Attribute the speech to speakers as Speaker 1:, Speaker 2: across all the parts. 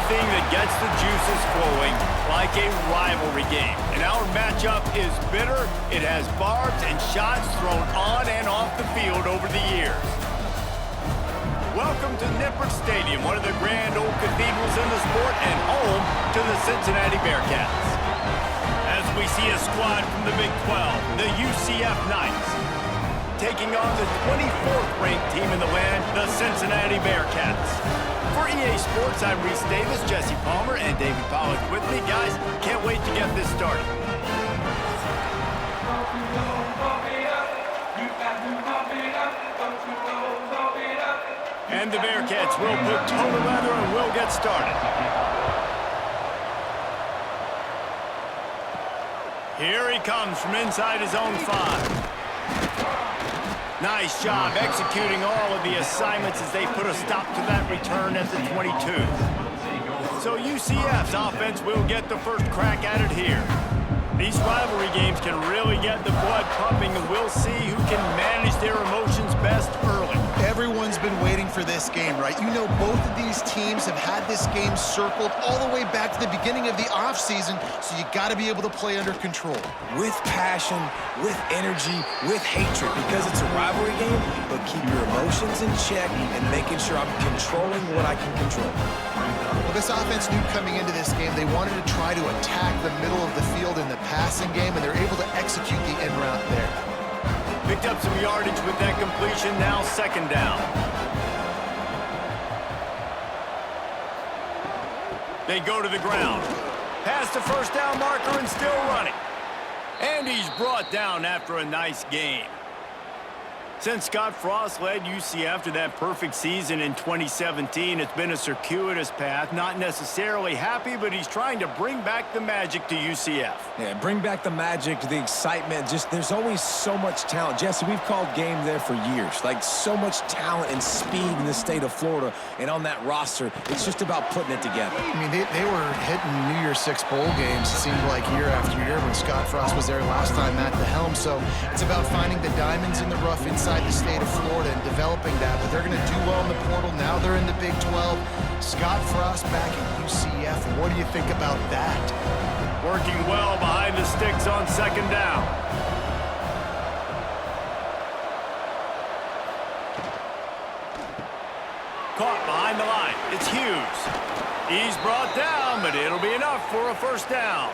Speaker 1: anything that gets the juices flowing like a rivalry game. And our matchup is bitter. It has barbs and shots thrown on and off the field over the years. Welcome to Nippert Stadium, one of the grand old cathedrals in the sport, and home to the Cincinnati Bearcats. As we see a squad from the Big 12, the UCF Knights, taking on the 24th ranked team in the land, the Cincinnati Bearcats. For EA Sports, I'm Reese Davis, Jesse Palmer, and David Pollack with me. Guys, can't wait to get this started. And the Bearcats will put total leather and will get started. Here he comes from inside his own 5. Nice job executing all of the assignments as they put a stop to that return at the 22. So UCF's offense will get the first crack at it here. These rivalry games can really get the blood pumping, and we'll see who can manage their emotions best early.
Speaker 2: Everyone's been waiting for this game, right? You know, both of these teams have had this game circled all the way back to the beginning of the offseason, so you got to be able to play under control.
Speaker 3: With passion, with energy, with hatred, because it's a rivalry game, but keep your emotions in check and making sure I'm controlling what I can control.
Speaker 2: Well, this offense knew coming into this game they wanted to try to attack the middle of the field in the passing game, and they're able to execute the in route there.
Speaker 1: Picked up some yardage with that completion, now second down. They go to the ground. Past the first down marker and still running. And he's brought down after a nice game. Since Scott Frost led UCF to that perfect season in 2017, it's been a circuitous path. Not necessarily happy, but he's trying to bring back the magic to UCF.
Speaker 3: Yeah, bring back the magic, the excitement. Just there's always so much talent. Jesse, we've called game there for years. Like, so much talent and speed in the state of Florida. And on that roster, it's just about putting it together.
Speaker 2: I mean, they were hitting New Year's Six bowl games, it seemed like, year after year when Scott Frost was there last time at the helm. So it's about finding the diamonds in the rough inside the state of Florida and developing that, but they're going to do well in the portal. Now they're in the Big 12. Scott Frost back at UCF. What do you think about that?
Speaker 1: Working well behind the sticks on second down. Caught behind the line. It's Hughes. He's brought down, but it'll be enough for a first down.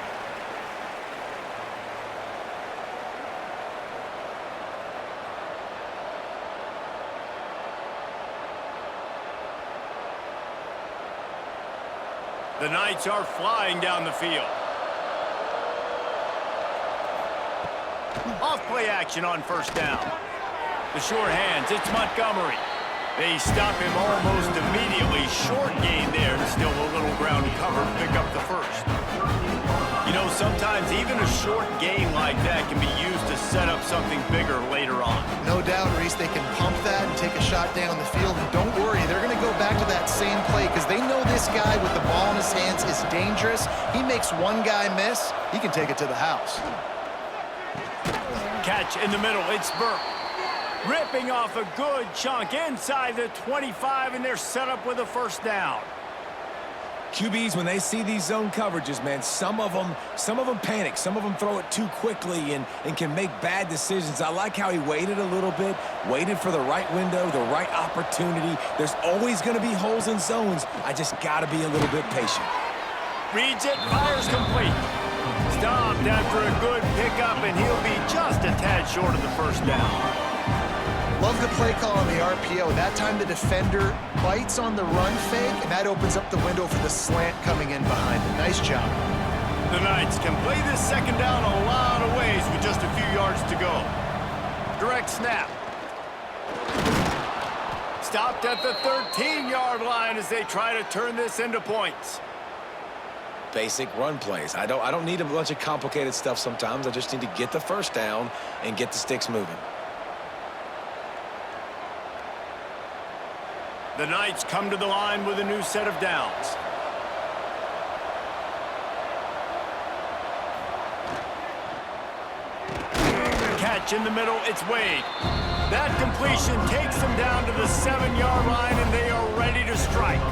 Speaker 1: The Knights are flying down the field. Off play action on first down. The short hands, it's Montgomery. They stop him almost immediately. Short gain there, and still a little ground cover to pick up the first. You know, sometimes even a short gain like that can be used to set up something bigger later on.
Speaker 2: No doubt, Reese, they can pump that and take a shot down the field. And don't worry, they're going to go back to that same play because they know this guy with the ball in his hands is dangerous. He makes one guy miss, he can take it to the house.
Speaker 1: Catch in the middle, it's Burke. Ripping off a good chunk inside the 25, and they're set up with a first down.
Speaker 3: QBs, when they see these zone coverages, man, some of them panic. Some of them throw it too quickly and can make bad decisions. I like how he waited a little bit, waited for the right window, the right opportunity. There's always going to be holes in zones. I just got to be a little bit patient.
Speaker 1: Reads it, fires complete. Stopped after a good pickup, and he'll be just a tad short of the first down.
Speaker 2: Love the play call on the RPO. That time the defender bites on the run fake, and that opens up the window for the slant coming in behind him. Nice job.
Speaker 1: The Knights can play this second down a lot of ways with just a few yards to go. Direct snap. Stopped at the 13-yard line as they try to turn this into points.
Speaker 3: Basic run plays. I don't need a bunch of complicated stuff sometimes. I just need to get the first down and get the sticks moving.
Speaker 1: The Knights come to the line with a new set of downs. Catch in the middle, it's Wade. That completion takes them down to the 7-yard line, and they are ready to strike.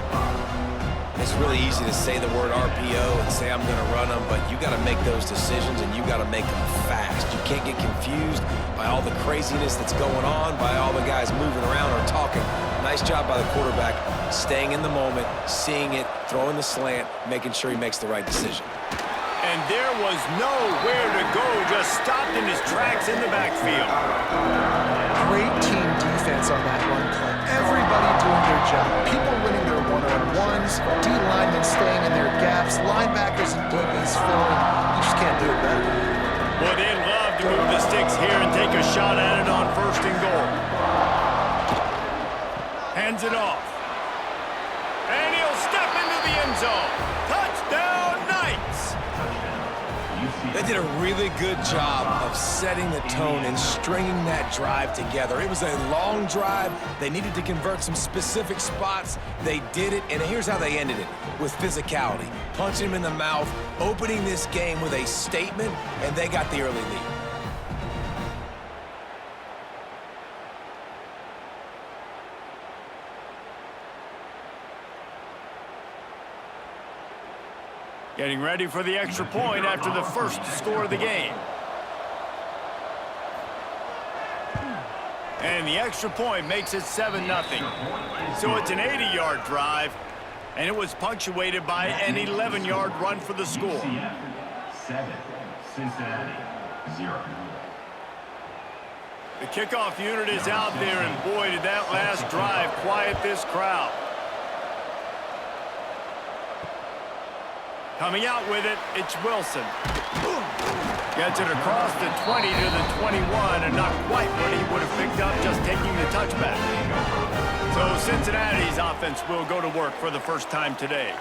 Speaker 3: It's really easy to say the word RPO and say I'm going to run them, but you got to make those decisions and you got to make them fast. You can't get confused by all the craziness that's going on, by all the guys moving around or talking. Nice job by the quarterback, staying in the moment, seeing it, throwing the slant, making sure he makes the right decision.
Speaker 1: And there was nowhere to go, just stopped in his tracks in the backfield.
Speaker 2: Great team defense on that run play. Everybody doing their job. People winning their one-on-ones, D-linemen staying in their gaps, linebackers and DBs filling. You just can't do it better.
Speaker 1: Well, they'd love to move the sticks here and take a shot at it on 1st and goal. Hands it off. And he'll step into the end zone. Touchdown, Knights!
Speaker 3: They did a really good job of setting the tone and stringing that drive together. It was a long drive. They needed to convert some specific spots. They did it, and here's how they ended it, with physicality. Punching him in the mouth, opening this game with a statement, and they got the early lead.
Speaker 1: Getting ready for the extra point after the first score of the game. And the extra point makes it 7-0. So it's an 80-yard drive, and it was punctuated by an 11-yard run for the score.
Speaker 4: UCF 7, Cincinnati 0.
Speaker 1: The kickoff unit is out there, and boy, did that last drive quiet this crowd. Coming out with it, it's Wilson. Gets it across the 20 to the 21, and not quite what he would have picked up just taking the touchback. So Cincinnati's offense will go to work for the first time today.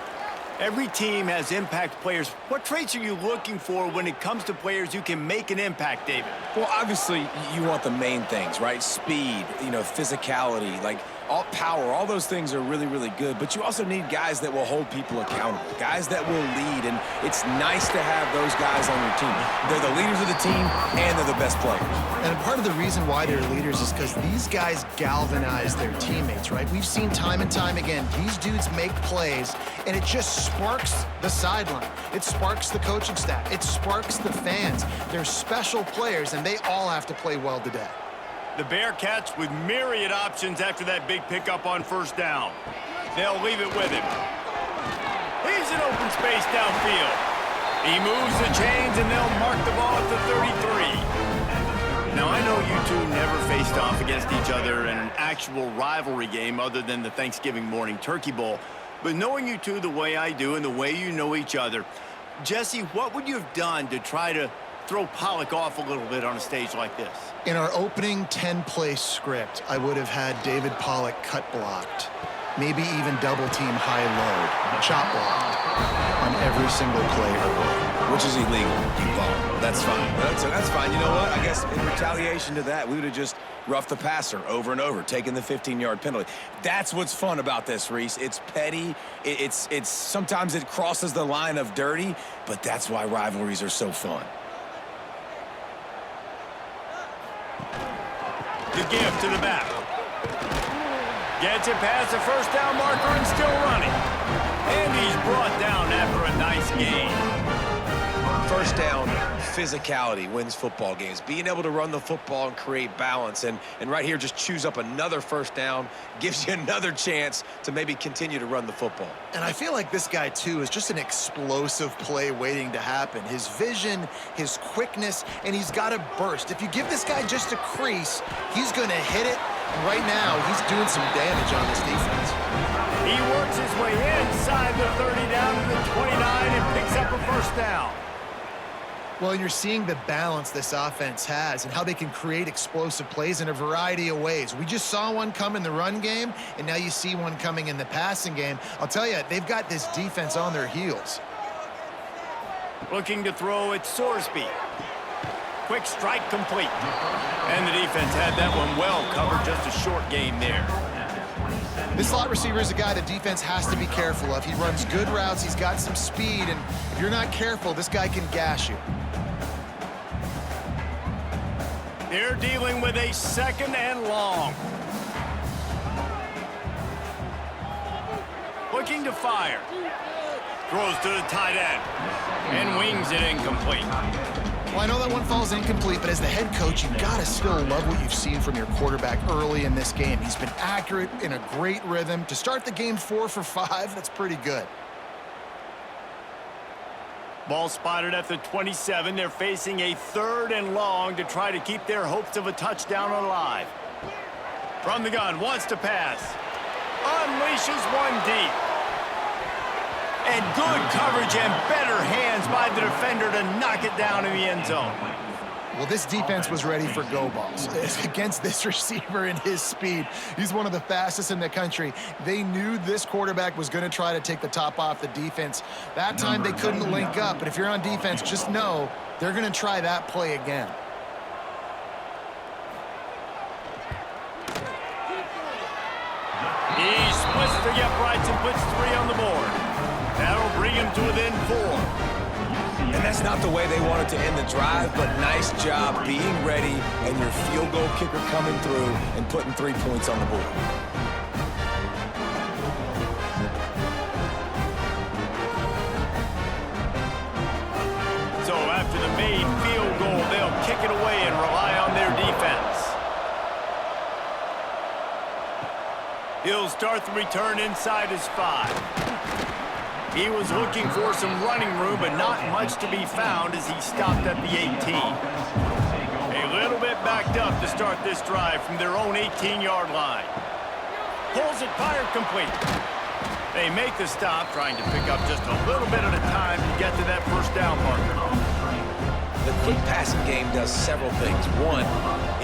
Speaker 1: Every team has impact players. What traits are you looking for when it comes to players who can make an impact, David?
Speaker 3: Well, obviously, you want the main things, right? Speed, physicality, like all power, all those things are really, really good. But you also need guys that will hold people accountable, guys that will lead. And it's nice to have those guys on your team. They're the leaders of the team, and they're the best players.
Speaker 2: And part of the reason why they're leaders is because these guys galvanize their teammates, right? We've seen time and time again, these dudes make plays, and it just sparks the sideline. It sparks the coaching staff. It sparks the fans. They're special players, and they all have to play well today.
Speaker 1: The Bearcats with myriad options after that big pickup on 1st down. They'll leave it with him. He's in open space downfield. He moves the chains, and they'll mark the ball at the 33. Now, I know you two never faced off against each other in an actual rivalry game other than the Thanksgiving morning Turkey Bowl. But knowing you two the way I do and the way you know each other, Jesse, what would you have done to try to throw Pollock off a little bit on a stage like this?
Speaker 2: In our opening 10-play script, I would have had David Pollock cut blocked, maybe even double-team high-low, chop blocked on every single play early.
Speaker 3: Which is illegal. That's fine. That's fine. You know what? I guess in retaliation to that, we would have just roughed the passer over and over, taking the 15-yard penalty. That's what's fun about this, Reese. It's petty. It's sometimes it crosses the line of dirty, but that's why rivalries are so fun.
Speaker 1: The give to the back. Gets it past the 1st down marker and still running. And he's brought down after a nice gain.
Speaker 3: 1st down, physicality wins football games. Being able to run the football and create balance. And right here, just choose up another 1st down, gives you another chance to maybe continue to run the football.
Speaker 2: And I feel like this guy, too, is just an explosive play waiting to happen. His vision, his quickness, and he's got a burst. If you give this guy just a crease, he's going to hit it. And right now, he's doing some damage on this defense.
Speaker 1: He works his way inside the 30 down to the 29 and picks up a 1st down.
Speaker 2: Well, you're seeing the balance this offense has and how they can create explosive plays in a variety of ways. We just saw one come in the run game, and now you see one coming in the passing game. I'll tell you, they've got this defense on their heels.
Speaker 1: Looking to throw at Sorsby. Quick strike complete. And the defense had that one well covered, just a short gain there.
Speaker 2: This slot receiver is a guy the defense has to be careful of. He runs good routes, he's got some speed, and if you're not careful, this guy can gash you.
Speaker 1: They're dealing with a 2nd and long. looking to fire. Throws to the tight end and wings it incomplete.
Speaker 2: Well, I know that one falls incomplete, but as the head coach, you've got to still love what you've seen from your quarterback early in this game. He's been accurate, in a great rhythm. To start the game 4 for 5, that's pretty good.
Speaker 1: Ball spotted at the 27. They're facing a 3rd and long to try to keep their hopes of a touchdown alive. From the gun, wants to pass. Unleashes one deep. And good coverage and better hands by the defender to knock it down in the end zone.
Speaker 2: Well, this defense was ready for go balls. Against this receiver and his speed, he's one of the fastest in the country. They knew this quarterback was going to try to take the top off the defense. That time they couldn't link up, but if you're on defense, just know they're going to try that play again.
Speaker 1: He splits the uprights and puts 3 on the board. That'll bring him to within 4.
Speaker 3: And that's not the way they wanted to end the drive, but nice job being ready and your field goal kicker coming through and putting 3 points on the board.
Speaker 1: So after the made field goal, they'll kick it away and rely on their defense. He'll start the return inside his 5. He was looking for some running room, but not much to be found as he stopped at the 18. A little bit backed up to start this drive from their own 18-yard line. Pulls it, fired complete. They make the stop, trying to pick up just a little bit at a time to get to that first down marker.
Speaker 3: The quick passing game does several things. One,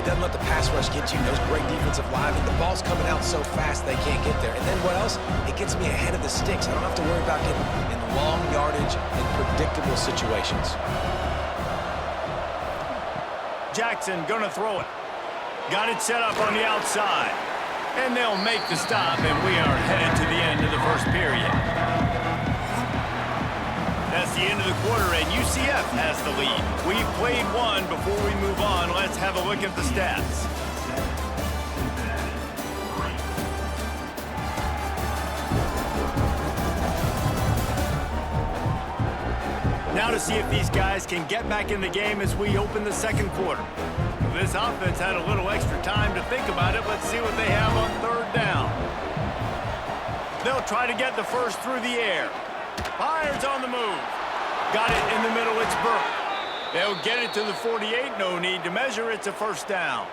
Speaker 3: it doesn't let the pass rush get you. Those great defensive linemen. The ball's coming out so fast they can't get there. And then what else? It gets me ahead of the sticks. I don't have to worry about getting in long yardage and predictable situations.
Speaker 1: Jackson gonna throw it. Got it set up on the outside. And they'll make the stop, and we are headed to the end of the first period. That's the end of the quarter, and UCF has the lead. We've played one. Before we move on, let's have a look at the stats. Now to see if these guys can get back in the game as we open the second quarter. This offense had a little extra time to think about it. Let's see what they have on 3rd down. They'll try to get the first through the air. Fires on the move. Got it in the middle. It's Burke. They'll get it to the 48. No need to measure. It's a first down.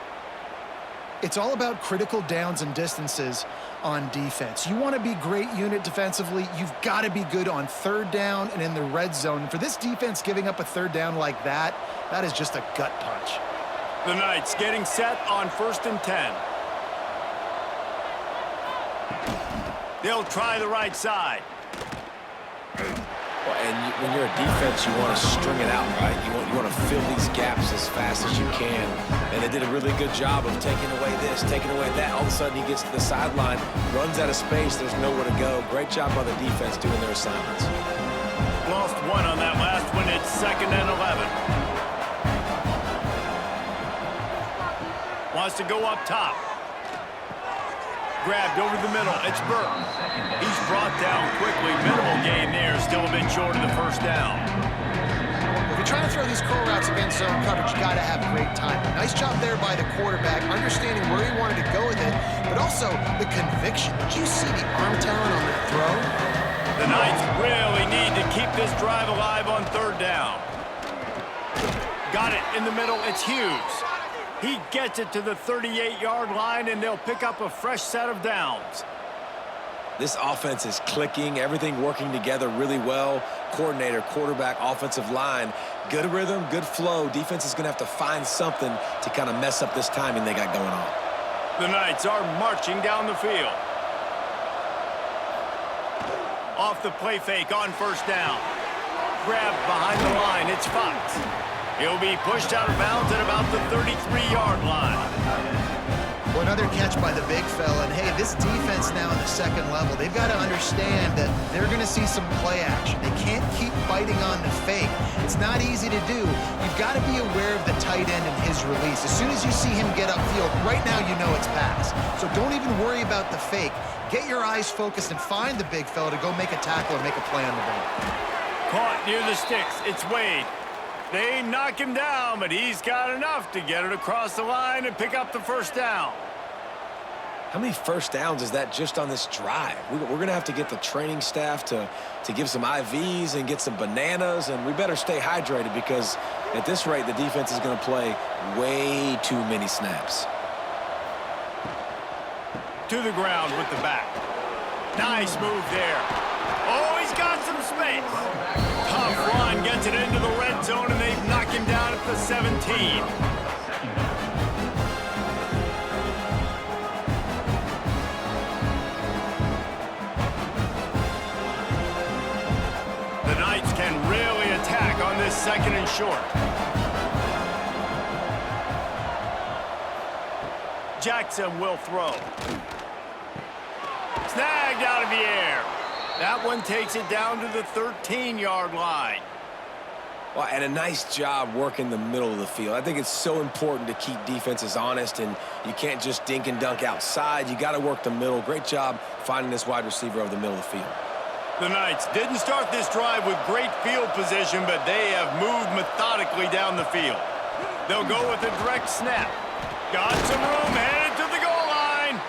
Speaker 2: It's all about critical downs and distances on defense. You want to be great unit defensively, you've got to be good on 3rd down and in the red zone. For this defense giving up a 3rd down like that, that is just a gut punch.
Speaker 1: The Knights getting set on 1st and 10. They'll try the right side.
Speaker 3: Well, and when you're a defense, you want to string it out, right? You want to fill these gaps as fast as you can. And they did a really good job of taking away this, taking away that. All of a sudden, he gets to the sideline, runs out of space. There's nowhere to go. Great job by the defense doing their assignments.
Speaker 1: Lost 1 on that last one. It's 2nd and 11. Wants to go up top. Grabbed over the middle. It's Burke. He's brought down quickly. Minimal gain there. Still a bit short of the first down.
Speaker 2: If you're trying to throw these curl routes against zone coverage, you got to have great timing. Nice job there by the quarterback, understanding where he wanted to go with it, but also the conviction. Did you see the arm talent on the throw?
Speaker 1: The Knights really need to keep this drive alive on 3rd down. Got it in the middle. It's Hughes. He gets it to the 38-yard line, and they'll pick up a fresh set of downs.
Speaker 3: This offense is clicking, everything working together really well. Coordinator, quarterback, offensive line, good rhythm, good flow. Defense is going to have to find something to kind of mess up this timing they got going on.
Speaker 1: The Knights are marching down the field. Off the play fake on 1st down. Grabbed behind the line. It's Fox. He'll be pushed out of bounds at about the 33-yard line.
Speaker 2: Well, another catch by the big fella. And, hey, this defense now in the 2nd level, they've got to understand that they're going to see some play action. They can't keep fighting biting on the fake. It's not easy to do. You've got to be aware of the tight end and his release. As soon as you see him get upfield, right now you know it's pass. So don't even worry about the fake. Get your eyes focused and find the big fella to go make a tackle or make a play on the ball.
Speaker 1: Caught near the sticks. It's Wade. They knock him down, but he's got enough to get it across the line and pick up the first down.
Speaker 3: How many first downs is that just on this drive? We're going to have to get the training staff to give some IVs and get some bananas, and we better stay hydrated because at this rate, the defense is going to play way too many snaps.
Speaker 1: To the ground with the back. Nice move there. Oh, he's got some space. Tough run, gets it into the red zone, and they've knocked him down at the 17. The Knights can really attack on this second and short. Jackson will throw. Snagged out of the air. That one takes it down to the 13-yard line.
Speaker 3: Well, and a nice job working the middle of the field. I think it's so important to keep defenses honest, and you can't just dink and dunk outside. You got to work the middle. Great job finding this wide receiver over the middle of the field.
Speaker 1: The Knights didn't start this drive with great field position, but they have moved methodically down the field. They'll go with a direct snap. Got some room, headed to the goal line.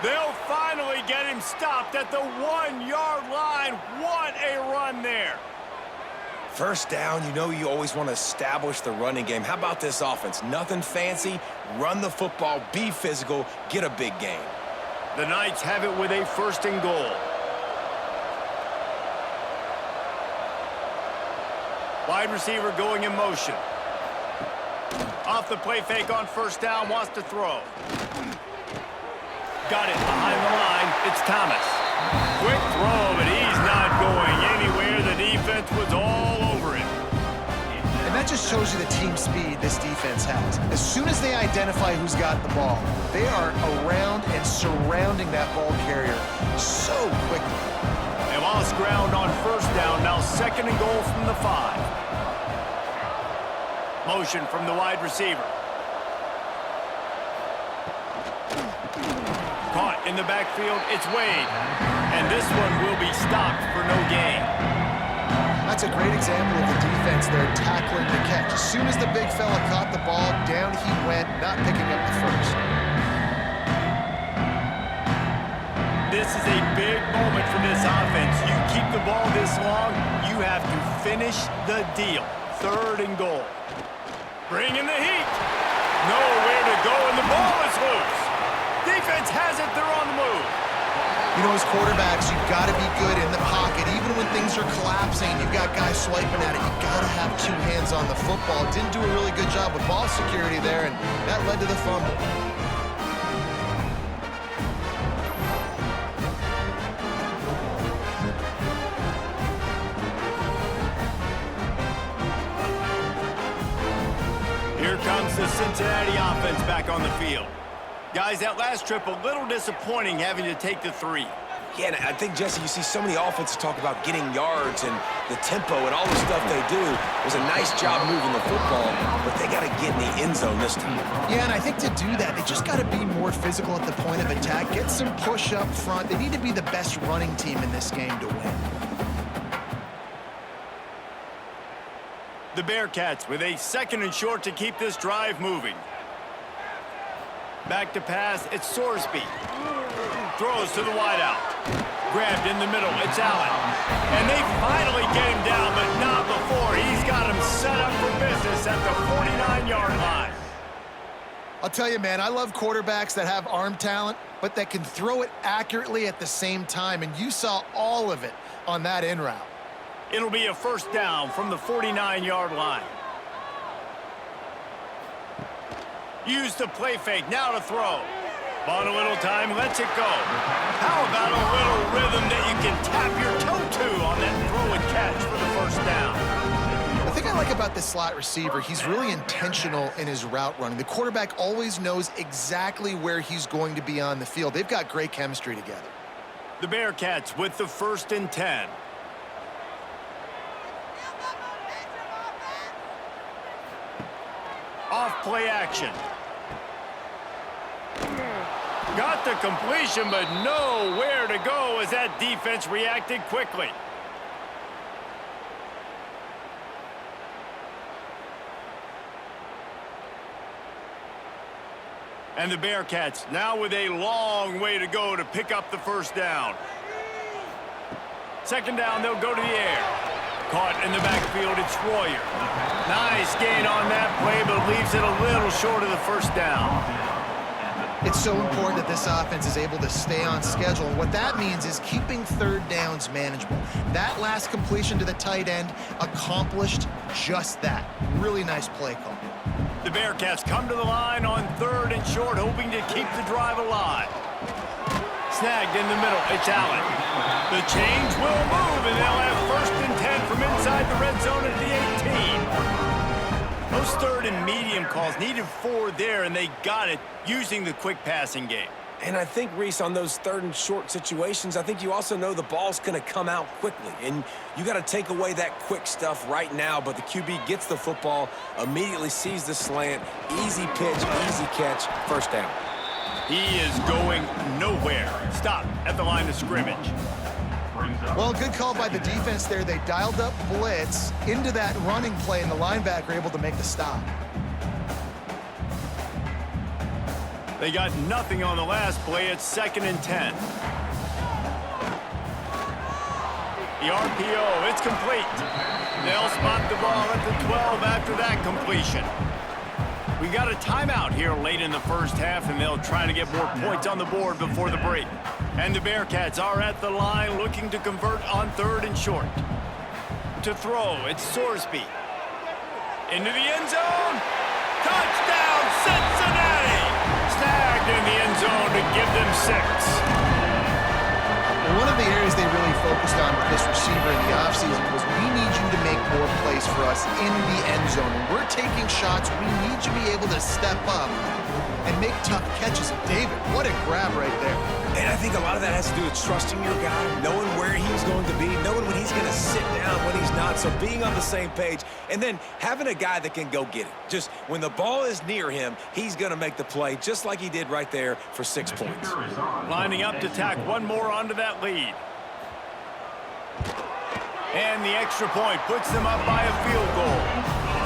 Speaker 1: They'll finally get him stopped at the 1-yard line. What a run there.
Speaker 3: First down, you know you always want to establish the running game. How about this offense? Nothing fancy. Run the football, be physical, get a big gain.
Speaker 1: The Knights have it with a 1st and goal. Wide receiver going in motion. Off the play fake on 1st down, wants to throw. Got it behind the line. It's Thomas. Quick throw, but he's not going anywhere. The defense was all over him.
Speaker 2: And that just shows you the team speed this defense has. As soon as they identify who's got the ball, they are around and surrounding that ball carrier so quickly.
Speaker 1: They lost ground on 1st down. Now 2nd and goal from the 5. Motion from the wide receiver. Caught in the backfield, it's Wade. And this one will be stopped for no gain.
Speaker 2: That's a great example of the defense there tackling the catch. As soon as the big fella caught the ball, down he went, not picking up the first.
Speaker 1: This is a big moment for this offense. You keep the ball this long, you have to finish the deal. 3rd and goal. Bring in the heat. Nowhere to go, and the ball is loose. Defense has it. They're on the move.
Speaker 2: You know, as quarterbacks, you've got to be good in the pocket. Even when things are collapsing, you've got guys swiping at it. You've got to have 2 hands on the football. Didn't do a really good job with ball security there, and that led to the fumble.
Speaker 1: Here comes the Cincinnati offense back on the field. Guys, that last trip, a little disappointing having to take the 3.
Speaker 3: Yeah, and I think, Jesse, you see so many offenses talk about getting yards and the tempo and all the stuff they do. It was a nice job moving the football, but they got to get in the end zone this time.
Speaker 2: Yeah, and I think to do that, they just got to be more physical at the point of attack, get some push up front. They need to be the best running team in this game to win.
Speaker 1: The Bearcats with a 2nd and short to keep this drive moving. Back to pass, it's Sorsby. Throws to the wideout. Grabbed in the middle, it's Allen. And they finally get him down, but not before. He's got him set up for business at the 49-yard line.
Speaker 2: I'll tell you, man, I love quarterbacks that have arm talent, but that can throw it accurately at the same time, and you saw all of it on that in route.
Speaker 1: It'll be a 1st down from the 49-yard line. Use the play fake, now to throw. Bought a little time, lets it go. How about a little rhythm that you can tap your toe to on that throw and catch for the 1st down?
Speaker 2: The thing I like about this slot receiver, he's really intentional in his route running. The quarterback always knows exactly where he's going to be on the field. They've got great chemistry together.
Speaker 1: The Bearcats with the 1st and 10. Off play action. Got the completion, but nowhere to go as that defense reacted quickly. And the Bearcats now with a long way to go to pick up the first down. Second down, they'll go to the air. Caught in the backfield, it's Royer. Nice gain on that play, but leaves it a little short of the first down.
Speaker 2: It's so important that this offense is able to stay on schedule. And what that means is keeping third downs manageable. That last completion to the tight end accomplished just that. Really nice play call.
Speaker 1: The Bearcats come to the line on 3rd and short, hoping to keep the drive alive. Snagged in the middle, it's Allen. The chains will move, and they'll have 1st and 10 from inside the red zone at the 18. Those 3rd and medium calls needed 4 there, and they got it using the quick passing game.
Speaker 3: And I think, Reese, on those 3rd and short situations, I think you also know the ball's going to come out quickly. And you got to take away that quick stuff right now. But the QB gets the football, immediately sees the slant, easy pitch, easy catch, first down.
Speaker 1: He is going nowhere. Stop at the line of scrimmage.
Speaker 2: Well, good call by the defense there. They dialed up blitz into that running play, and the linebacker able to make the stop.
Speaker 1: They got nothing on the last play. It's 2nd and 10. The RPO, it's complete. They'll spot the ball at the 12 after that completion. We got a timeout here late in the first half, and they'll try to get more points on the board before the break. And the Bearcats are at the line looking to convert on 3rd and short. To throw, it's Sorsby. Into the end zone. Touchdown, Cincinnati! Snagged in the end zone to give them 6.
Speaker 2: One of the areas they really focused on with this receiver in the offseason was we need you to make more plays for us in the end zone. When we're taking shots, we need you to be able to step up and make tough catches. And David, what a grab right there.
Speaker 3: And I think a lot of that has to do with trusting your guy, knowing where he's going to be, knowing when he's going to sit down, when he's not. So being on the same page, and then having a guy that can go get it. Just when the ball is near him, he's going to make the play, just like he did right there for 6 points.
Speaker 1: Lining up to tack one more onto that lead. And the extra point puts them up by a field goal.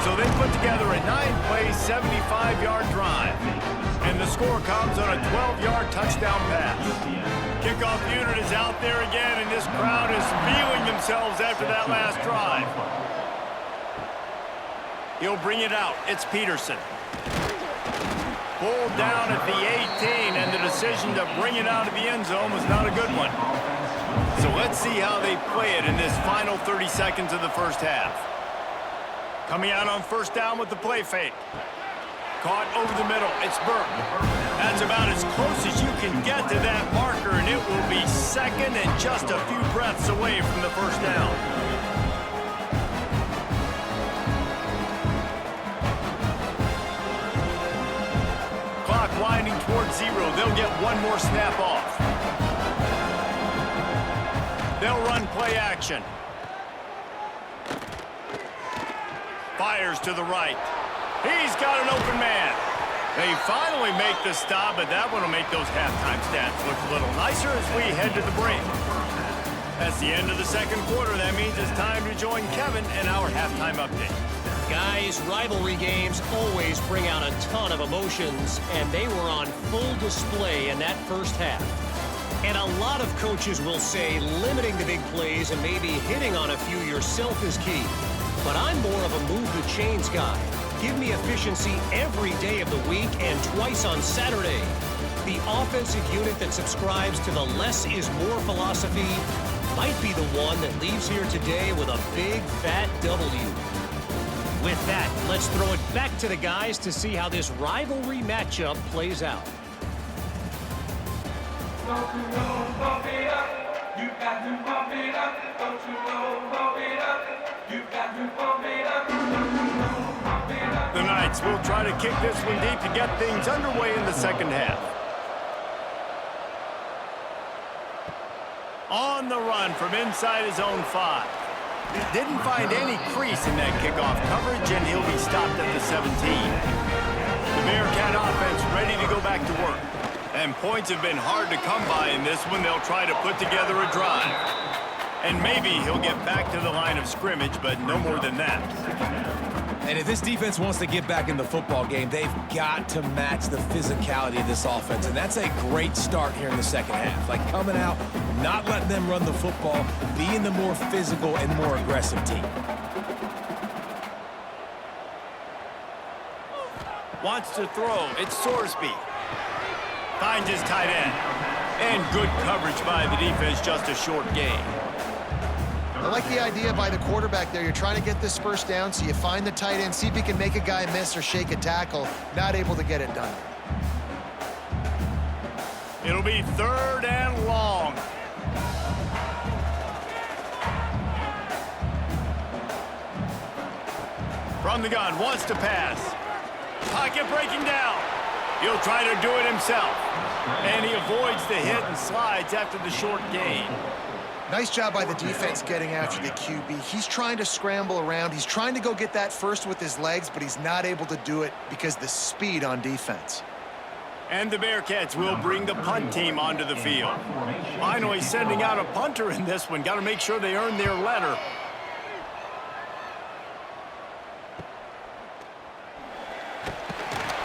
Speaker 1: So they put together a 9-play, 75-yard drive. And the score comes on a 12-yard touchdown pass. Kickoff unit is out there again, and this crowd is feeling themselves after that last drive. He'll bring it out. It's Peterson. Pulled down at the 18, and the decision to bring it out of the end zone was not a good one. So let's see how they play it in this final 30 seconds of the first half. Coming out on 1st down with the play fake. Caught over the middle. It's Burke. That's about as close as you can get to that marker, and it will be 2nd and just a few breaths away from the first down. Clock winding towards 0. They'll get one more snap off. They'll run play action. Fires to the right. He's got an open man. They finally make the stop, but that one will make those halftime stats look a little nicer as we head to the break. That's the end of the second quarter. That means it's time to join Kevin in our halftime update.
Speaker 5: Guys, rivalry games always bring out a ton of emotions, and they were on full display in that first half. And a lot of coaches will say limiting the big plays and maybe hitting on a few yourself is key. But I'm more of a move the chains guy. Give me efficiency every day of the week and twice on Saturday. The offensive unit that subscribes to the less is more philosophy might be the one that leaves here today with a big fat W. With that, let's throw it back to the guys to see how this rivalry matchup plays out.
Speaker 6: Don't you know, bump it up. You got to bump it up. Don't you know, bump it up. You got to bump it up. Don't you know, bump it up.
Speaker 1: The Knights will try to kick this one deep to get things underway in the second half. On the run from inside his own 5. Didn't find any crease in that kickoff coverage, and he'll be stopped at the 17. The Bearcat offense ready to go back to work. And points have been hard to come by in this one. They'll try to put together a drive. And maybe he'll get back to the line of scrimmage, but no more than that.
Speaker 3: And if this defense wants to get back in the football game, they've got to match the physicality of this offense. And that's a great start here in the second half. Like coming out, not letting them run the football, being the more physical and more aggressive team.
Speaker 1: Wants to throw. It's Sorsby. Finds his tight end. And good coverage by the defense, just a short gain.
Speaker 2: I like the idea by the quarterback there. You're trying to get this first down, so you find the tight end, see if he can make a guy miss or shake a tackle. Not able to get it done.
Speaker 1: It'll be 3rd and long. From the gun, wants to pass. Pocket breaking down. He'll try to do it himself. And he avoids the hit and slides after the short gain.
Speaker 2: Nice job by the defense getting after the QB. He's trying to scramble around. He's trying to go get that first with his legs, but he's not able to do it because the speed on defense.
Speaker 1: And the Bearcats will bring the punt team onto the field. Finally sending out a punter in this one. Got to make sure they earn their letter.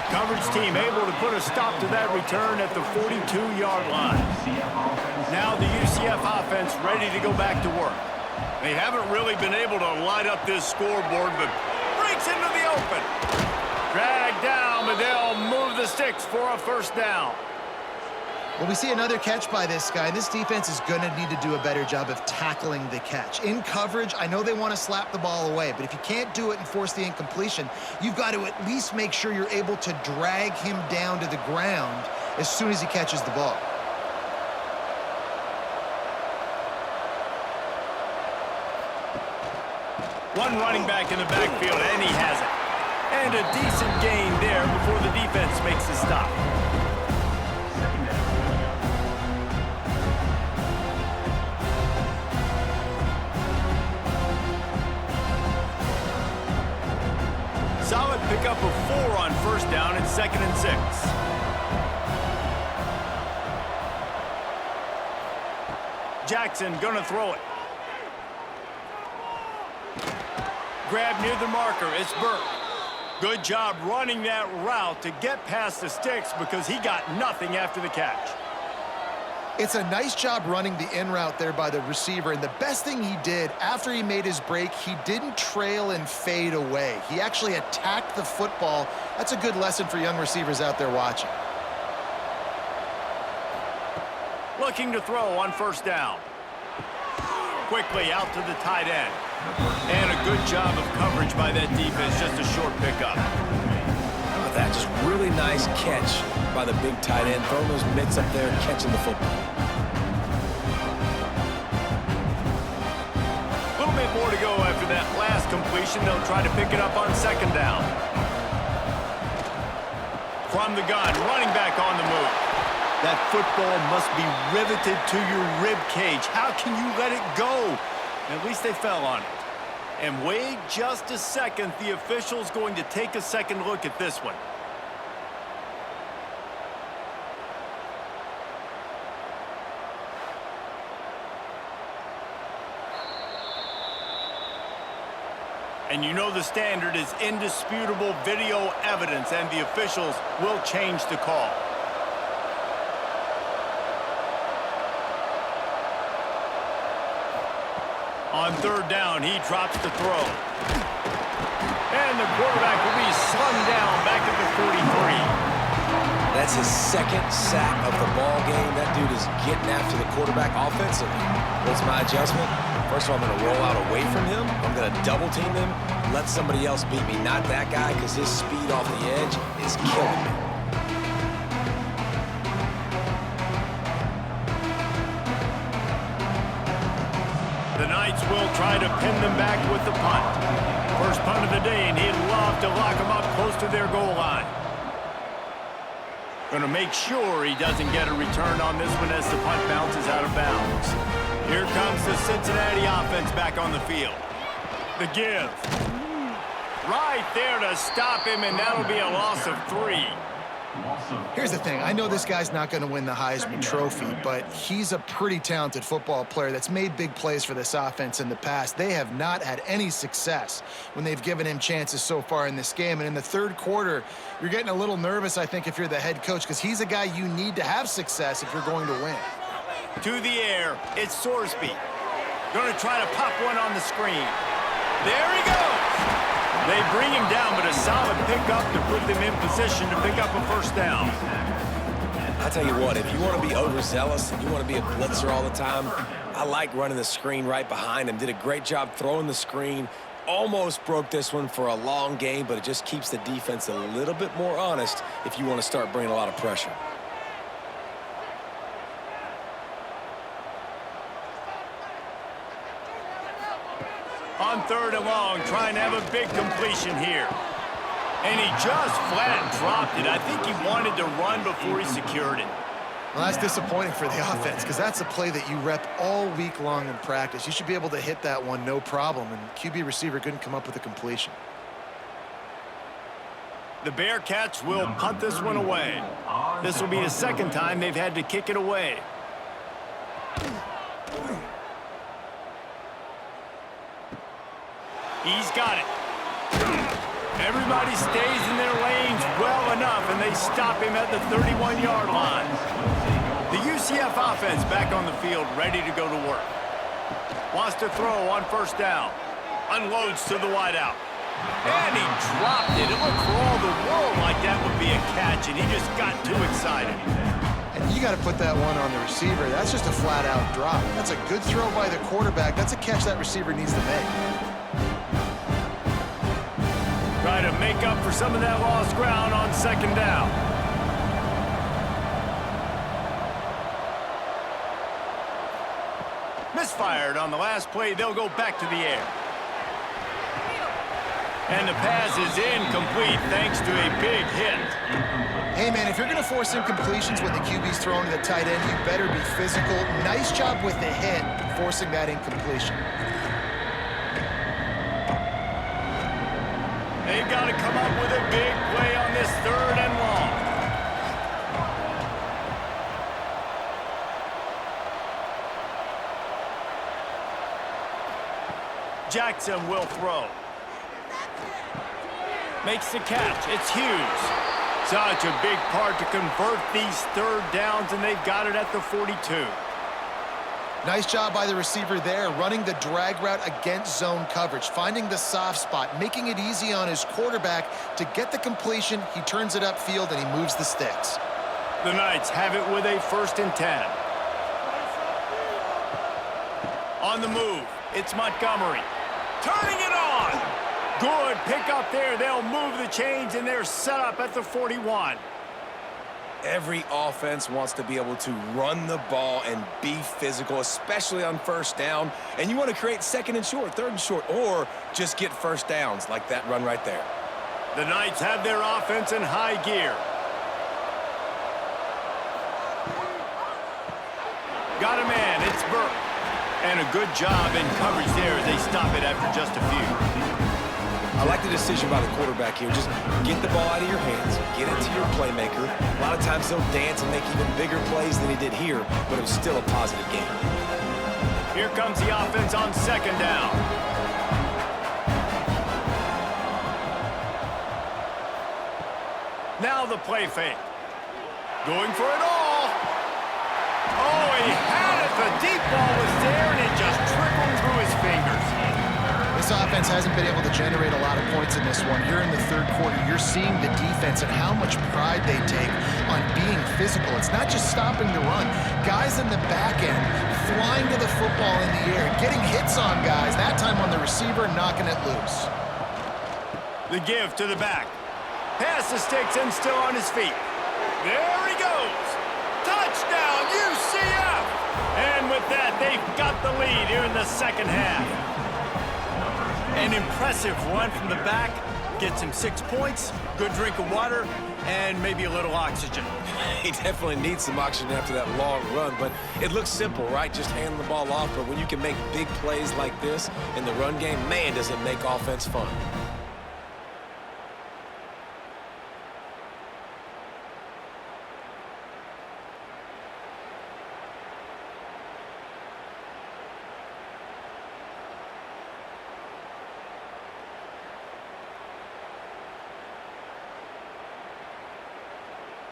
Speaker 1: Coverage team able to put a stop to that return at the 42-yard line. Now the UCF offense ready to go back to work. They haven't really been able to light up this scoreboard, but breaks into the open. Dragged down, but they'll move the sticks for a first down.
Speaker 2: Well, we see another catch by this guy. This defense is going to need to do a better job of tackling the catch. In coverage, I know they want to slap the ball away, but if you can't do it and force the incompletion, you've got to at least make sure you're able to drag him down to the ground as soon as he catches the ball.
Speaker 1: One running back in the backfield, and he has it. And a decent gain there before the defense makes a stop. Solid pickup of 4 on first down and 2nd and 6. Jackson gonna throw it. Grab near the marker, it's Burke. Good job running that route to get past the sticks because he got nothing after the catch.
Speaker 2: It's a nice job running the in route there by the receiver, and the best thing he did after he made his break, he didn't trail and fade away. He actually attacked the football. That's a good lesson for young receivers out there watching.
Speaker 1: Looking to throw on first down. Quickly out to the tight end. And a good job of coverage by that defense, just a short pickup.
Speaker 3: How about that? Just really nice catch by the big tight end, throwing those mitts up there and catching the football.
Speaker 1: A little bit more to go after that last completion. They'll try to pick it up on 2nd down. From the gun, running back on the move. That football must be riveted to your rib cage. How can you let it go? At least they fell on it. And wait just a second. The official's going to take a second look at this one. And you know the standard is indisputable video evidence, and the officials will change the call. On 3rd down, he drops the throw. And the quarterback will be slung down back at the 43.
Speaker 3: That's his 2nd sack of the ball game. That dude is getting after the quarterback offensively. What's my adjustment? First of all, I'm going to roll out away from him. I'm going to double team him, let somebody else beat me. Not that guy, because his speed off the edge is killing me.
Speaker 1: The Knights will try to pin them back with the punt. First punt of the day, and he'd love to lock them up close to their goal line. Going to make sure he doesn't get a return on this one as the punt bounces out of bounds. Here comes the Cincinnati offense back on the field. The give. Right there to stop him, and that'll be a loss of 3.
Speaker 2: Here's the thing. I know this guy's not going to win the Heisman Trophy, but he's a pretty talented football player that's made big plays for this offense in the past. They have not had any success when they've given him chances so far in this game. And in the third quarter, you're getting a little nervous, I think, if you're the head coach, because he's a guy you need to have success if you're going to win.
Speaker 1: To the air, it's Sorsby. Going to try to pop one on the screen. There he goes! They bring him down, but a solid pickup to put them in position to pick up a first down.
Speaker 3: I tell you what, if you want to be overzealous and you want to be a blitzer all the time, I like running the screen right behind him. Did a great job throwing the screen. Almost broke this one for a long game, but it just keeps the defense a little bit more honest if you want to start bringing a lot of pressure.
Speaker 1: On 3rd and long, trying to have a big completion here. And he just flat dropped it. I think he wanted to run before he secured it.
Speaker 2: Well, that's disappointing for the offense because that's a play that you rep all week long in practice. You should be able to hit that one no problem, and QB receiver couldn't come up with a completion.
Speaker 1: The Bearcats will punt this one away. This will be the second time they've had to kick it away. He's got it. Everybody stays in their lanes well enough, and they stop him at the 31-yard line. The UCF offense back on the field, ready to go to work. Wants to throw on 1st down. Unloads to the wideout. And he dropped it. It looked for all the world like that would be a catch, and he just got too excited.
Speaker 2: And you got to put that one on the receiver. That's just a flat-out drop. That's a good throw by the quarterback. That's a catch that receiver needs to make.
Speaker 1: Try to make up for some of that lost ground on 2nd down. Misfired on the last play. They'll go back to the air. And the pass is incomplete thanks to a big hit.
Speaker 2: Hey, man, if you're going to force incompletions when the QB's throwing to the tight end, you better be physical. Nice job with the hit, forcing that incompletion.
Speaker 1: They've got to come up with a big play on this 3rd and long. Jackson will throw. Makes the catch. It's Hughes. Such a big part to convert these 3rd downs, and they've got it at the 42.
Speaker 2: Nice job by the receiver there, running the drag route against zone coverage, finding the soft spot, making it easy on his quarterback to get the completion. He turns it upfield, and he moves the sticks.
Speaker 1: The Knights have it with a 1st and 10. On the move, it's Montgomery. Turning it on! Good pick up there. They'll move the chains, and they're set up at the 41.
Speaker 3: Every offense wants to be able to run the ball and be physical, especially on 1st down. And you want to create 2nd and short, 3rd and short, or just get 1st downs like that run right there.
Speaker 1: The Knights have their offense in high gear. Got a man. It's Burke. And a good job in coverage there as they stop it after just a few.
Speaker 3: I like the decision by the quarterback here. Just get the ball out of your hands, get it to your playmaker. A lot of times he'll dance and make even bigger plays than he did here, but it was still a positive game.
Speaker 1: Here comes the offense on 2nd down. Now the play fake. Going for it all. Oh, he had it. The deep ball was there, and it just trickled through his fingers.
Speaker 2: This offense hasn't been able to generate a lot of points in this one. Here in the 3rd quarter, you're seeing the defense and how much pride they take on being physical. It's not just stopping the run. Guys in the back end flying to the football in the air, getting hits on guys, that time on the receiver, knocking it loose.
Speaker 1: The give to the back. Pass the sticks and still on his feet. There he goes. Touchdown, UCF! And with that, they've got the lead here in the 2nd half. An impressive run from the back. gets him 6 points, good drink of water, and maybe a little oxygen.
Speaker 3: He definitely needs some oxygen after that long run, but it looks simple, right? Just handing the ball off, but when you can make big plays like this in the run game, man, does it make offense fun.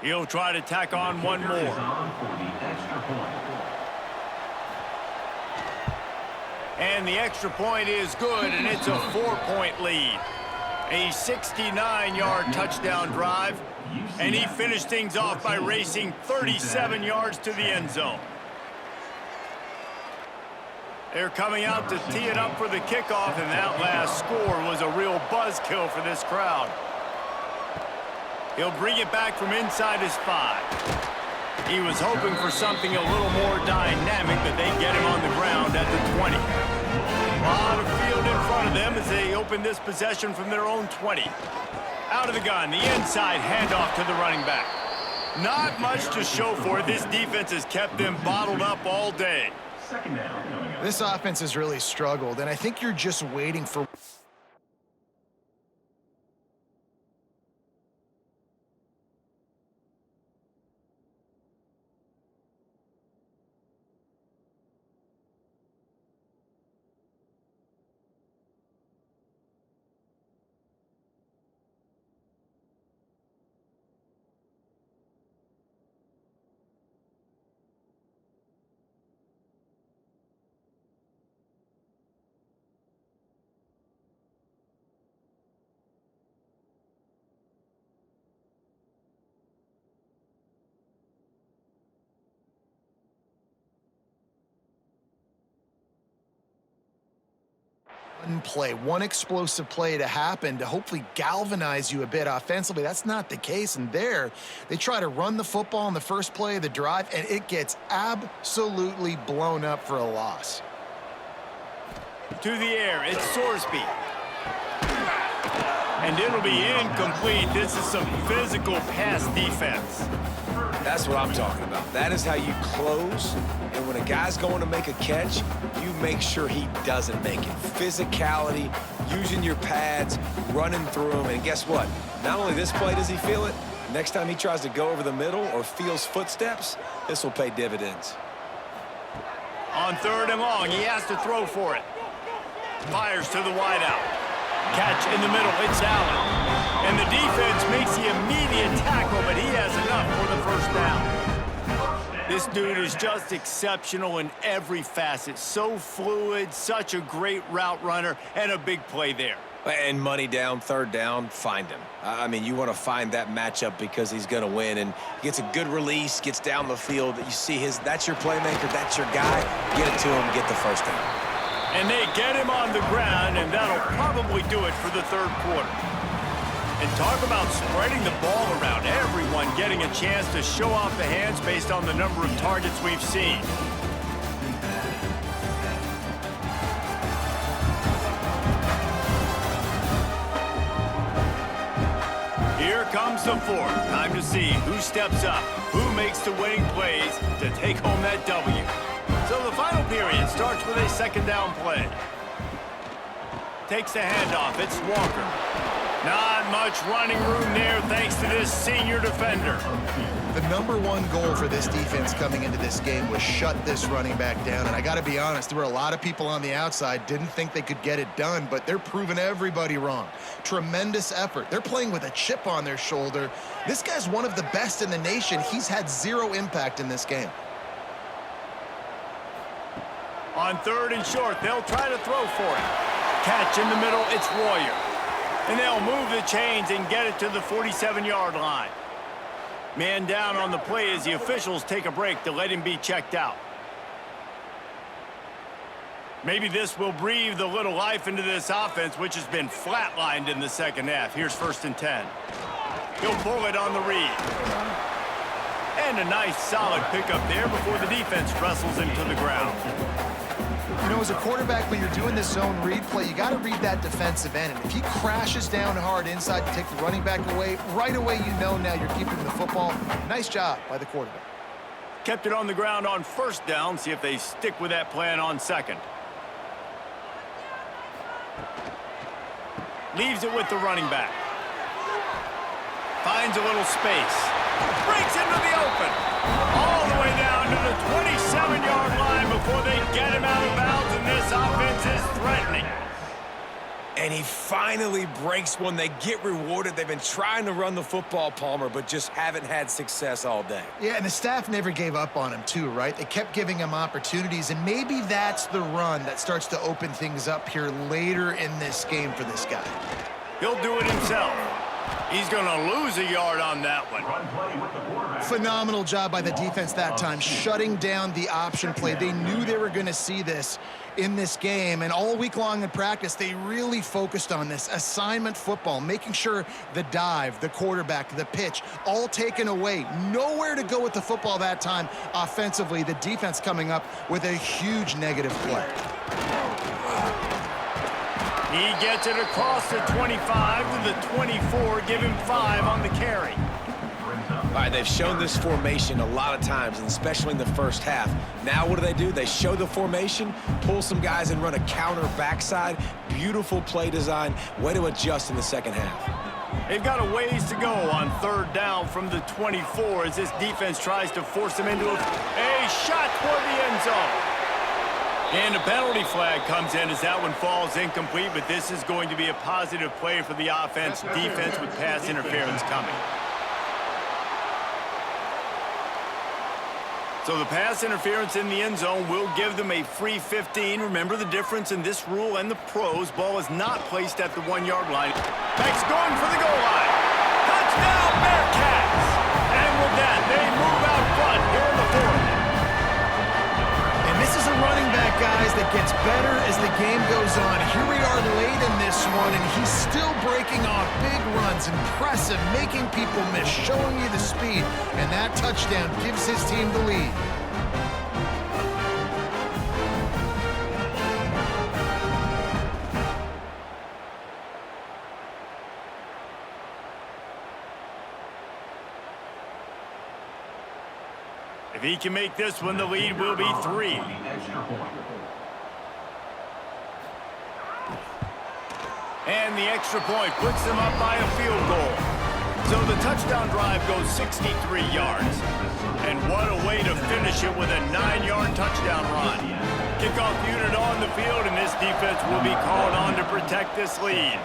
Speaker 1: He'll try to tack on one more.
Speaker 4: On for the extra point.
Speaker 1: And the extra point is good, and it's a 4-point lead. A 69-yard touchdown drive, and he finished things off by racing 37 yards to the end zone. They're coming out to tee it up for the kickoff, and that last score was a real buzzkill for this crowd. He'll bring it back from inside his 5. He was hoping for something a little more dynamic, but they get him on the ground at the 20. A lot of field in front of them as they open this possession from their own 20. Out of the gun, the inside handoff to the running back. Not much to show for it. This defense has kept them bottled up all day.
Speaker 4: Second down coming up.
Speaker 2: This offense has really struggled, and I think you're just waiting for one play, one explosive play to happen to hopefully galvanize you a bit offensively. That's not the case. And there, they try to run the football in the first play of the drive, and it gets absolutely blown up for a loss.
Speaker 1: To the air, it's Sorsby. And it'll be incomplete. This is some physical pass defense.
Speaker 3: That's what I'm talking about. That is how you close. And when a guy's going to make a catch, you make sure he doesn't make it. Physicality, using your pads, running through them. And guess what? Not only this play does he feel it, next time he tries to go over the middle or feels footsteps, this will pay dividends.
Speaker 1: On 3rd and long, he has to throw for it. Fires to the wideout. Catch in the middle, it's Allen. And the defense makes the immediate tackle, but he has enough for the first down. This dude is just exceptional in every facet. So fluid, such a great route runner, and a big play there.
Speaker 3: And money down, 3rd down, find him. I mean, you want to find that matchup because he's going to win. And gets a good release, gets down the field. You see that's your playmaker, that's your guy. Get it to him, get the first down.
Speaker 1: And they get him on the ground, and that'll probably do it for the 3rd quarter. And talk about spreading the ball around. Everyone getting a chance to show off the hands based on the number of targets we've seen. Here comes the 4th. Time to see who steps up, who makes the winning plays to take home that W. So the final period starts with a 2nd down play. Takes the handoff. It's Walker. Not much running room there thanks to this senior defender.
Speaker 2: The #1 goal for this defense coming into this game was shut this running back down. And I got to be honest, there were a lot of people on the outside didn't think they could get it done, but they're proving everybody wrong. Tremendous effort. They're playing with a chip on their shoulder. This guy's one of the best in the nation. He's had 0 impact in this game.
Speaker 1: On 3rd and short, they'll try to throw for it. Catch in the middle, it's Royer. And they'll move the chains and get it to the 47-yard line. Man down on the play as the officials take a break to let him be checked out. Maybe this will breathe a little life into this offense, which has been flatlined in the 2nd half. Here's 1st and 10. He'll pull it on the read. And a nice solid pickup there before the defense wrestles him to the ground.
Speaker 2: You know, as a quarterback, when you're doing this zone read play, you got to read that defensive end. And if he crashes down hard inside to take the running back away, right away you know now you're keeping the football. Nice job by the quarterback.
Speaker 1: Kept it on the ground on first down. See if they stick with that plan on second. Leaves it with the running back. Finds a little space. Breaks into the open. All the way down to the 27-yard line before they get him out of bounds, and this offense is threatening.
Speaker 3: And he finally breaks one. They get rewarded. They've been trying to run the football, Palmer, but just haven't had success all day.
Speaker 2: Yeah, and the staff never gave up on him, too, right? They kept giving him opportunities, and maybe that's the run that starts to open things up here later in this game for this guy.
Speaker 1: He'll do it himself. He's going to lose a yard on that one.
Speaker 2: Phenomenal job by the defense that time, shutting down the option play. They knew they were going to see this in this game, and all week long in practice, they really focused on this assignment football, making sure the dive, the quarterback, the pitch, all taken away. Nowhere to go with the football that time offensively. The defense coming up with a huge negative play.
Speaker 1: He gets it across the 25 to the 24, give him 5 on the carry.
Speaker 3: All right, they've shown this formation a lot of times, and especially in the first half. Now what do? They show the formation, pull some guys and run a counter backside. Beautiful play design. Way to adjust in the second half.
Speaker 1: They've got a ways to go on third down from the 24 as this defense tries to force them into a shot toward the end zone. And a penalty flag comes in as that one falls incomplete, but this is going to be a positive play for the offense. Defense with pass interference coming. So the pass interference in the end zone will give them a free 15. Remember the difference in this rule and the pros. Ball is not placed at the 1-yard line. Beck's going for the goal line. Touchdown, Bearcats! And with that, they move out front here in the fourth.
Speaker 2: And this is a running back, guys, that gets better as the game goes on. Here we are late in this one, and he's still breaking off big runs. Impressive, making people miss, showing you the speed. And that touchdown gives his team the lead.
Speaker 1: If he can make this one, the lead will be 3. And the extra point puts them up by a field goal. So the touchdown drive goes 63 yards. And what a way to finish it with a 9-yard touchdown run. Kickoff unit on the field, and this defense will be called on to protect this lead.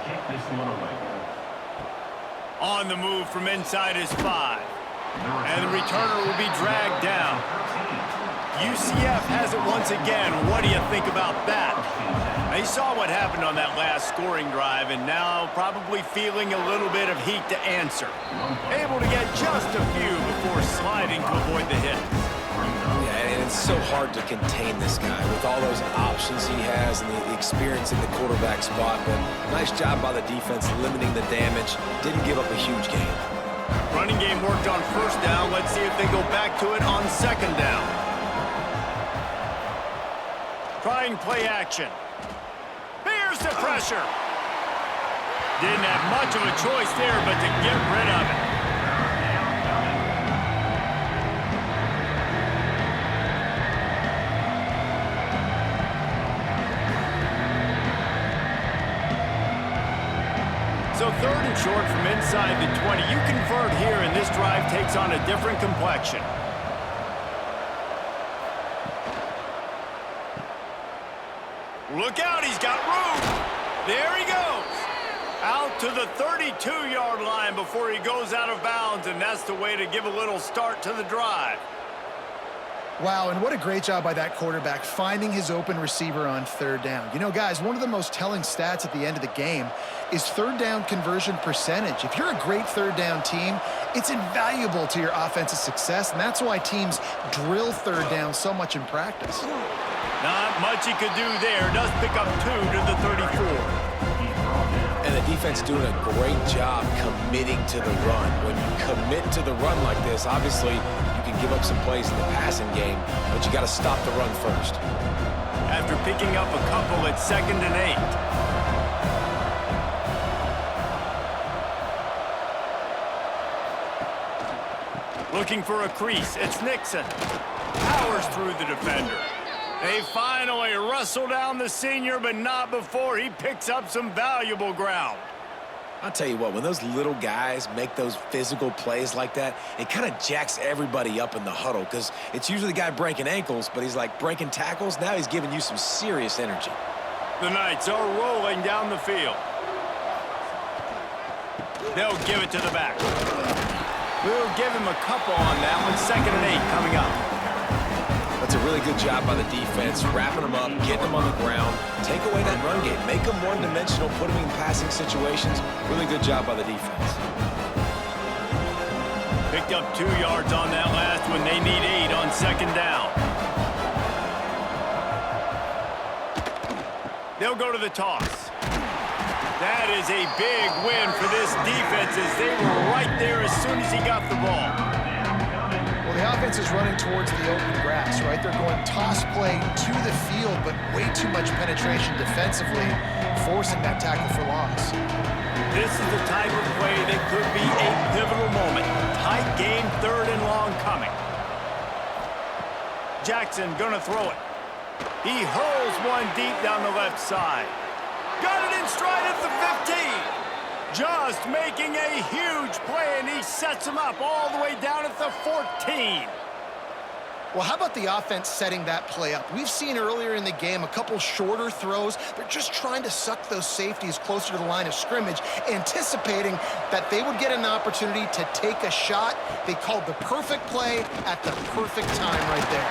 Speaker 1: On the move from inside is 5. And the returner will be dragged down. UCF has it once again. What do you think about that? They saw what happened on that last scoring drive, and now probably feeling a little bit of heat to answer. Able to get just a few before sliding to avoid the hit.
Speaker 3: Yeah, and it's so hard to contain this guy with all those options he has and the experience in the quarterback spot. But nice job by the defense limiting the damage. Didn't give up a huge gain.
Speaker 1: Running game worked on first down. Let's see if they go back to it on second down. Trying play action. Here's the pressure. Didn't have much of a choice there but to get rid of it. So 3rd and short from inside the 20. You convert here, and this drive takes on a different complexion. Look out, he's got room. There he goes. Out to the 32-yard line before he goes out of bounds, and that's the way to give a little start to the drive.
Speaker 2: Wow, and what a great job by that quarterback finding his open receiver on 3rd down. You know, guys, one of the most telling stats at the end of the game is 3rd down conversion percentage. If you're a great 3rd down team, it's invaluable to your offensive success, and that's why teams drill 3rd down so much in practice.
Speaker 1: Not much he could do there. Does pick up 2 to the 34.
Speaker 3: And the defense doing a great job committing to the run. When you commit to the run like this, obviously you can give up some plays in the passing game, but you got to stop the run first.
Speaker 1: after picking up a couple at 2nd and 8. Looking for a crease. It's Nixon. Powers through the defender. They finally wrestle down the senior, but not before he picks up some valuable ground.
Speaker 3: I'll tell you what, when those little guys make those physical plays like that, it kind of jacks everybody up in the huddle because it's usually the guy breaking ankles, but he's like breaking tackles. Now he's giving you some serious energy.
Speaker 1: The Knights are rolling down the field. They'll give it to the back. We'll give him a couple on that one. 2nd and 8 coming up.
Speaker 3: That's a really good job by the defense, wrapping them up, getting them on the ground, take away that run game, make them one-dimensional, put them in passing situations. Really good job by the defense.
Speaker 1: Picked up 2 yards on that last one. They need 8 on 2nd down. They'll go to the toss. That is a big win for this defense as they were right there as soon as he got the ball.
Speaker 2: Well, the offense is running towards the open grass, right? They're going toss play to the field, but way too much penetration defensively, forcing that tackle for loss.
Speaker 1: This is the type of play that could be a pivotal moment. Tight game, 3rd and long coming. Jackson gonna throw it. He hurls one deep down the left side. Got it in stride at the 15. Just making a huge play, and he sets him up all the way down at the 14.
Speaker 2: Well, how about the offense setting that play up? We've seen earlier in the game a couple shorter throws. They're just trying to suck those safeties closer to the line of scrimmage, anticipating that they would get an opportunity to take a shot. They called the perfect play at the perfect time right there.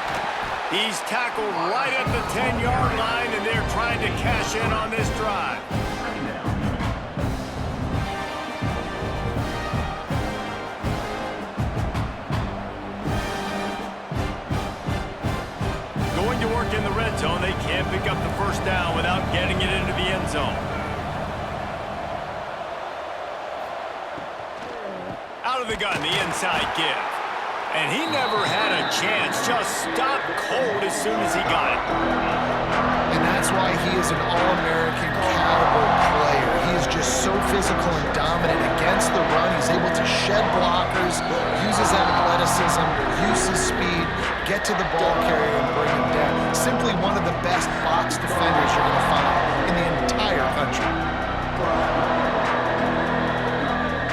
Speaker 1: He's tackled right at the 10-yard line, and they're trying to cash in on this drive. Going to work in the red zone. They can't pick up the 1st down without getting it into the end zone. Out of the gun, the inside give. And he never had a chance, just stopped cold as soon as he got it.
Speaker 2: And that's why he is an All-American caliber player. He is just so physical and dominant against the run. He's able to shed blockers, use his athleticism, use his speed, get to the ball carrier and bring him down. Simply one of the best box defenders you're going to find in the entire country.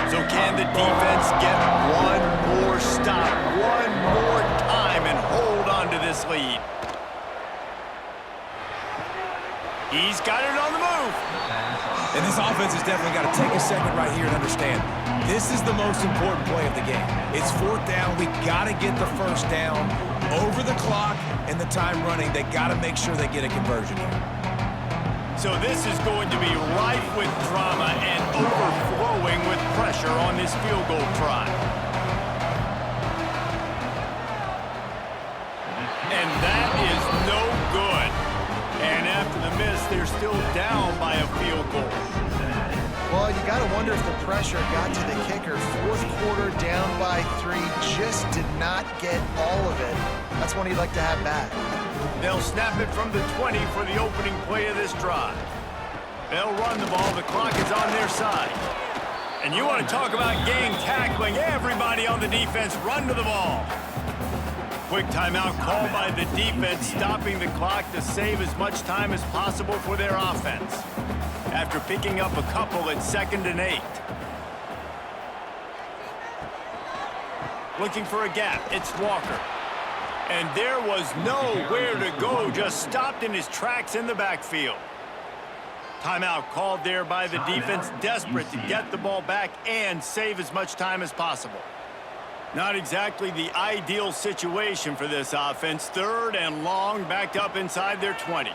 Speaker 1: So can the defense get one more stop, one more time, and hold on to this lead? He's got it on the move.
Speaker 3: And this offense has definitely got to take a second right here and understand this is the most important play of the game. It's 4th down. We got to get the 1st down over the clock and the time running. They got to make sure they get a conversion here.
Speaker 1: So this is going to be rife with drama and overflowing with pressure on this field goal try. And that is no good. And after the miss, they're still down by a field goal.
Speaker 2: Well, you got to wonder if the pressure got to the kicker. 4th quarter, down by 3, just did not get all of it. That's one he'd like to have back.
Speaker 1: They'll snap it from the 20 for the opening play of this drive. They'll run the ball. The clock is on their side. And you want to talk about game tackling. Everybody on the defense run to the ball. Quick timeout called by the defense, stopping the clock to save as much time as possible for their offense. After picking up a couple at 2nd and 8. Looking for a gap. It's Walker. And there was nowhere to go, just stopped in his tracks in the backfield. Timeout called there by the defense, desperate to get the ball back and save as much time as possible. Not exactly the ideal situation for this offense. 3rd and long, backed up inside their 20.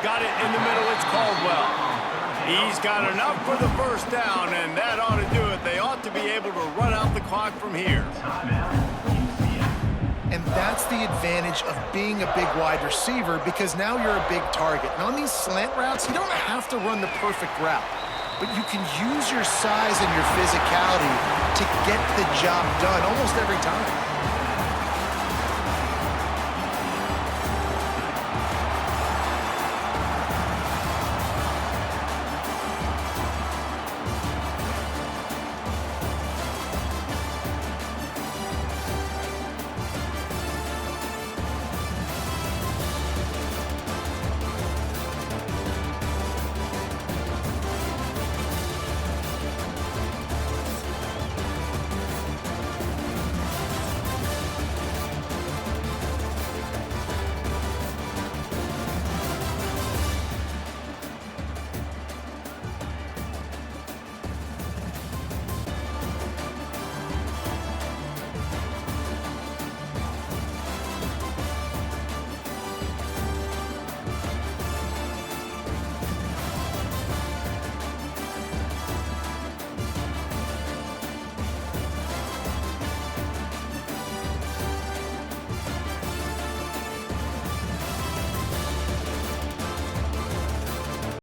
Speaker 1: Got it in the middle, it's Caldwell. He's got enough for the 1st down, and that ought to do it. They ought to be able to run out the clock from here.
Speaker 2: And that's the advantage of being a big wide receiver, because now you're a big target. And on these slant routes, you don't have to run the perfect route, but you can use your size and your physicality to get the job done almost every time.